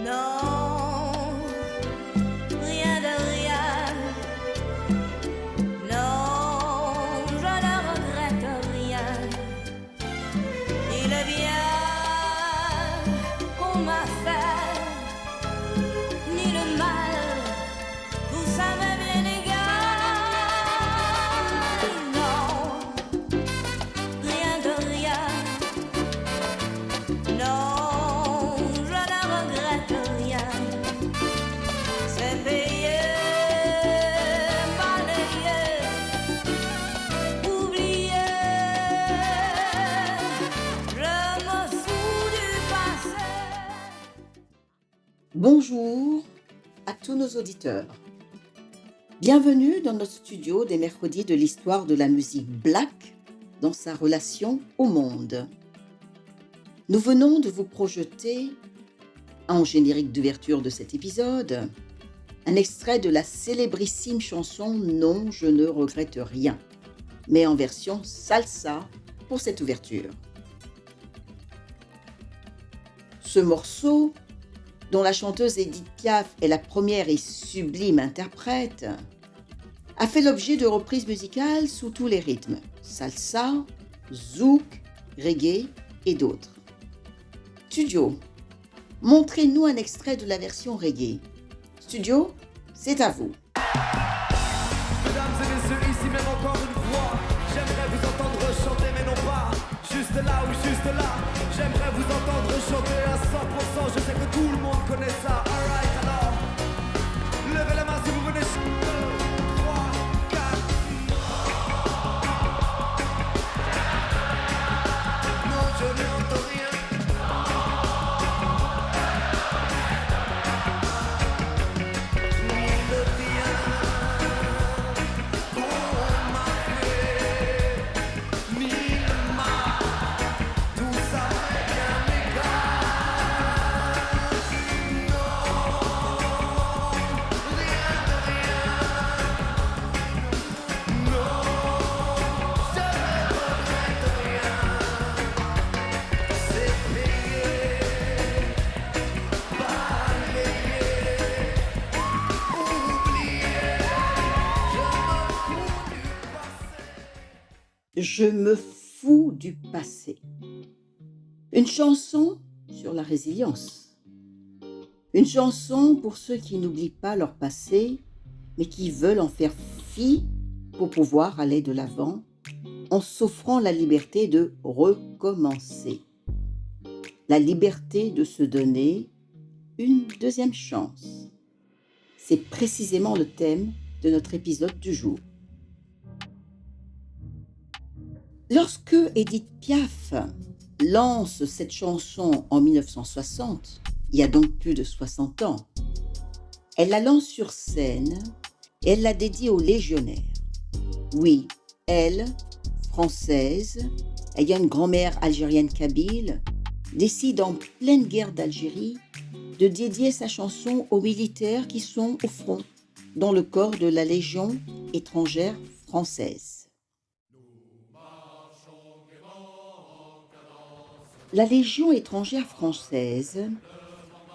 Non, rien de rien. Non, je ne regrette rien. Ni le bien qu'on m'a fait, ni le mal, tout ça m'est bien égal. Non, rien de rien. Non, je ne regrette rien. C'est payé, balayé, oublié. Je me fous du passé. Bonjour à tous nos auditeurs. Bienvenue dans notre studio des mercredis de l'histoire de la musique black dans sa relation au monde. Nous venons de vous projeter, en générique d'ouverture de cet épisode, un extrait de la célébrissime chanson « Non, je ne regrette rien », mais en version salsa pour cette ouverture. Ce morceau, dont la chanteuse Édith Piaf est la première et sublime interprète, a fait l'objet de reprises musicales sous tous les rythmes, salsa, zouk, reggae et d'autres. Studio, montrez-nous un extrait de la version reggae. Studio, c'est à vous. Mesdames et messieurs, ici même encore une fois, j'aimerais vous entendre chanter, mais non pas juste là ou juste là. J'aimerais vous entendre chanter à 100%. Je sais que tout le monde connaît ça. Alright, alors, levez la main si vous venez. 2, 3, 4. Non, je n'entends rien. Ni le bien qu'on m'a fait, ni le mal, tout ça m'est bien égal. Non, rien de rien. Non, je ne regrette rien. C'est payé, balayé, oublié. Je me fous du passé. Je me fous du passé. Une chanson sur la résilience. Une chanson pour ceux qui n'oublient pas leur passé, mais qui veulent en faire fi pour pouvoir aller de l'avant en s'offrant la liberté de recommencer. La liberté de se donner une deuxième chance. C'est précisément le thème de notre épisode du jour. Lorsque Édith Piaf lance cette chanson en 1960, il y a donc plus de 60 ans, elle la lance sur scène et elle la dédie aux légionnaires. Oui, elle, française, ayant une grand-mère algérienne kabyle, décide en pleine guerre d'Algérie de dédier sa chanson aux militaires qui sont au front dans le corps de la Légion étrangère française. La Légion étrangère française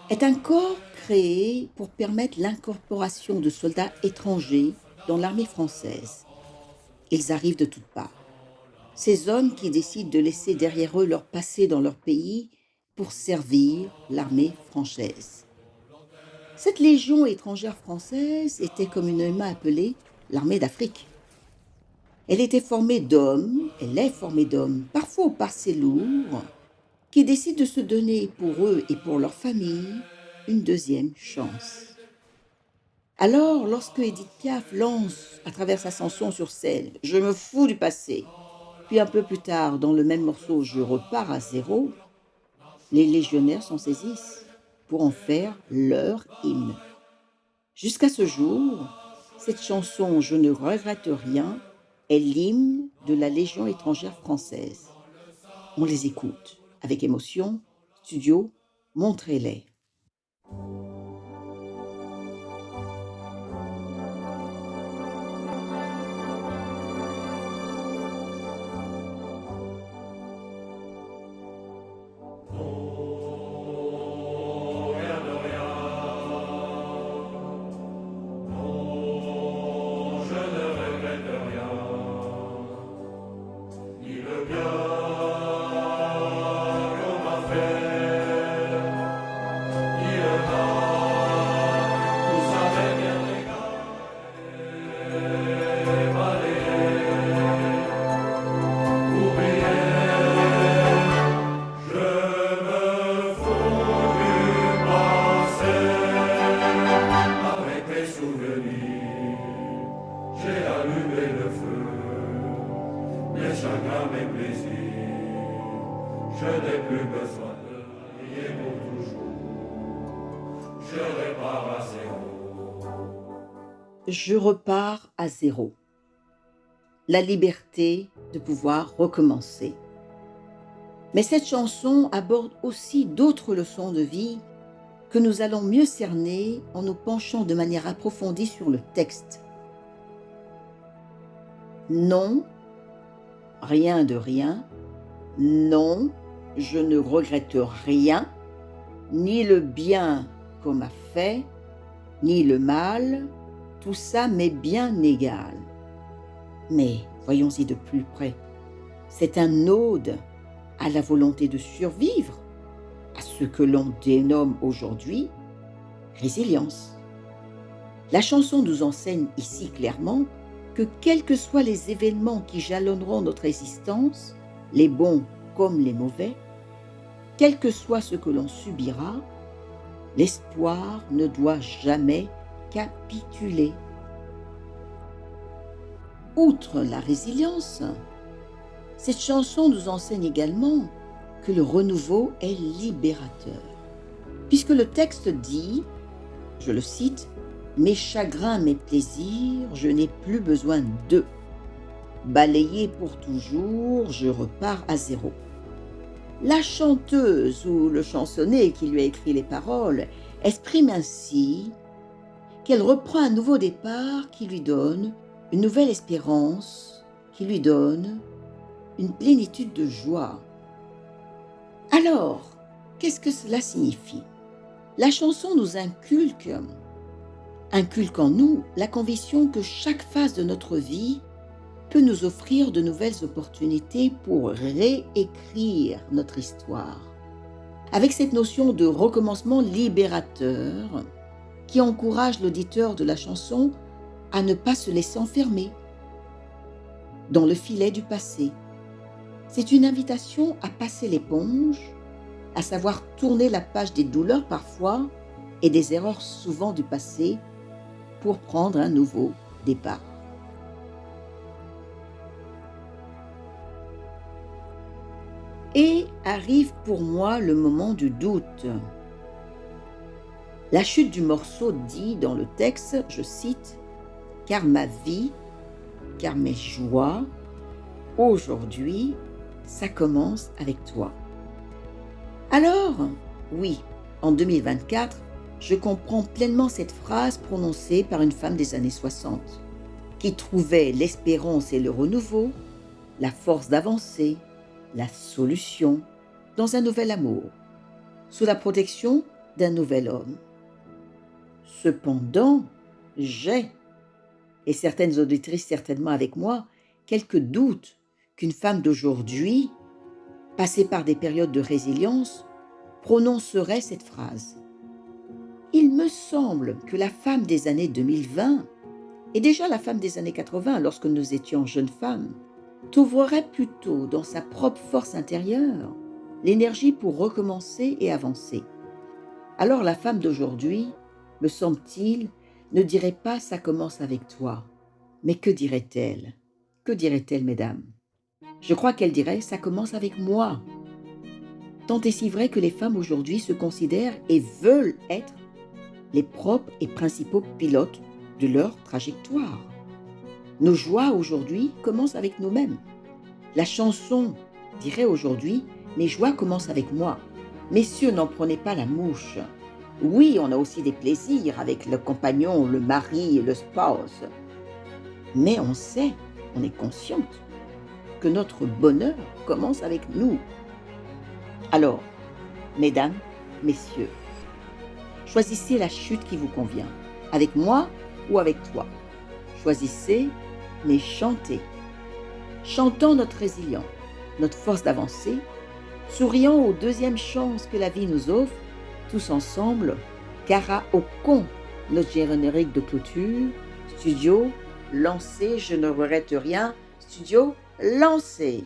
est un corps créé pour permettre l'incorporation de soldats étrangers dans l'armée française. Ils arrivent de toutes parts. Ces hommes qui décident de laisser derrière eux leur passé dans leur pays pour servir l'armée française. Cette Légion étrangère française était communément appelée l'armée d'Afrique. Elle est formée d'hommes, parfois au passé lourd, qui décident de se donner pour eux et pour leur famille une deuxième chance. Alors, lorsque Édith Piaf lance à travers sa chanson sur scène « Je me fous du passé », puis un peu plus tard, dans le même morceau « Je repars à zéro », les légionnaires s'en saisissent pour en faire leur hymne. Jusqu'à ce jour, cette chanson « Je ne regrette rien » est l'hymne de la Légion étrangère française. On les écoute avec émotion. Studio, montrez-les. mes plaisirs. Je n'ai plus besoin de prier pour toujours. Je repars à zéro. Je repars à zéro. La liberté de pouvoir recommencer. Mais cette chanson aborde aussi d'autres leçons de vie que nous allons mieux cerner en nous penchant de manière approfondie sur le texte. Non, rien de rien. Non, je ne regrette rien, ni le bien qu'on m'a fait, ni le mal, tout ça m'est bien égal. Mais voyons-y de plus près. C'est un ode à la volonté de survivre, à ce que l'on dénomme aujourd'hui résilience. La chanson nous enseigne ici clairement que quels que soient les événements qui jalonneront notre existence, les bons comme les mauvais, quel que soit ce que l'on subira, l'espoir ne doit jamais capituler. Outre la résilience, cette chanson nous enseigne également que le renouveau est libérateur. Puisque le texte dit, je le cite, « Mes chagrins, mes plaisirs, je n'ai plus besoin d'eux. Balayé pour toujours, je repars à zéro. » La chanteuse ou le chansonnier qui lui a écrit les paroles exprime ainsi qu'elle reprend un nouveau départ qui lui donne une nouvelle espérance, qui lui donne une plénitude de joie. Alors, qu'est-ce que cela signifie? La chanson nous inculque en nous la conviction que chaque phase de notre vie peut nous offrir de nouvelles opportunités pour réécrire notre histoire. Avec cette notion de recommencement libérateur qui encourage l'auditeur de la chanson à ne pas se laisser enfermer dans le filet du passé. C'est une invitation à passer l'éponge, à savoir tourner la page des douleurs parfois et des erreurs souvent du passé pour prendre un nouveau départ. Et arrive pour moi le moment du doute. La chute du morceau dit dans le texte, je cite, « Car ma vie, car mes joies, aujourd'hui, ça commence avec toi. » Alors, oui, en 2024, je comprends pleinement cette phrase prononcée par une femme des années 60, qui trouvait l'espérance et le renouveau, la force d'avancer, la solution dans un nouvel amour, sous la protection d'un nouvel homme. Cependant, j'ai, et certaines auditrices certainement avec moi, quelques doutes qu'une femme d'aujourd'hui, passée par des périodes de résilience, prononcerait cette phrase. Il me semble que la femme des années 2020, et déjà la femme des années 80 lorsque nous étions jeunes femmes, trouverait plutôt dans sa propre force intérieure l'énergie pour recommencer et avancer. Alors la femme d'aujourd'hui, me semble-t-il, ne dirait pas « ça commence avec toi », mais que dirait-elle? Que dirait-elle, mesdames? Je crois qu'elle dirait « ça commence avec moi ». Tant et si vrai que les femmes aujourd'hui se considèrent et veulent être les propres et principaux pilotes de leur trajectoire. Nos joies aujourd'hui commencent avec nous-mêmes. La chanson dirait aujourd'hui « Mes joies commencent avec moi ». Messieurs, n'en prenez pas la mouche. Oui, on a aussi des plaisirs avec le compagnon, le mari et le spouse. Mais on sait, on est consciente que notre bonheur commence avec nous. Alors, mesdames, messieurs, choisissez la chute qui vous convient, avec moi ou avec toi. Choisissez, mais chantez. Chantons notre résilience, notre force d'avancer, souriant aux deuxièmes chances que la vie nous offre, tous ensemble, karaokons notre générique de clôture, studio, lancé, je ne regrette rien, studio, lancé.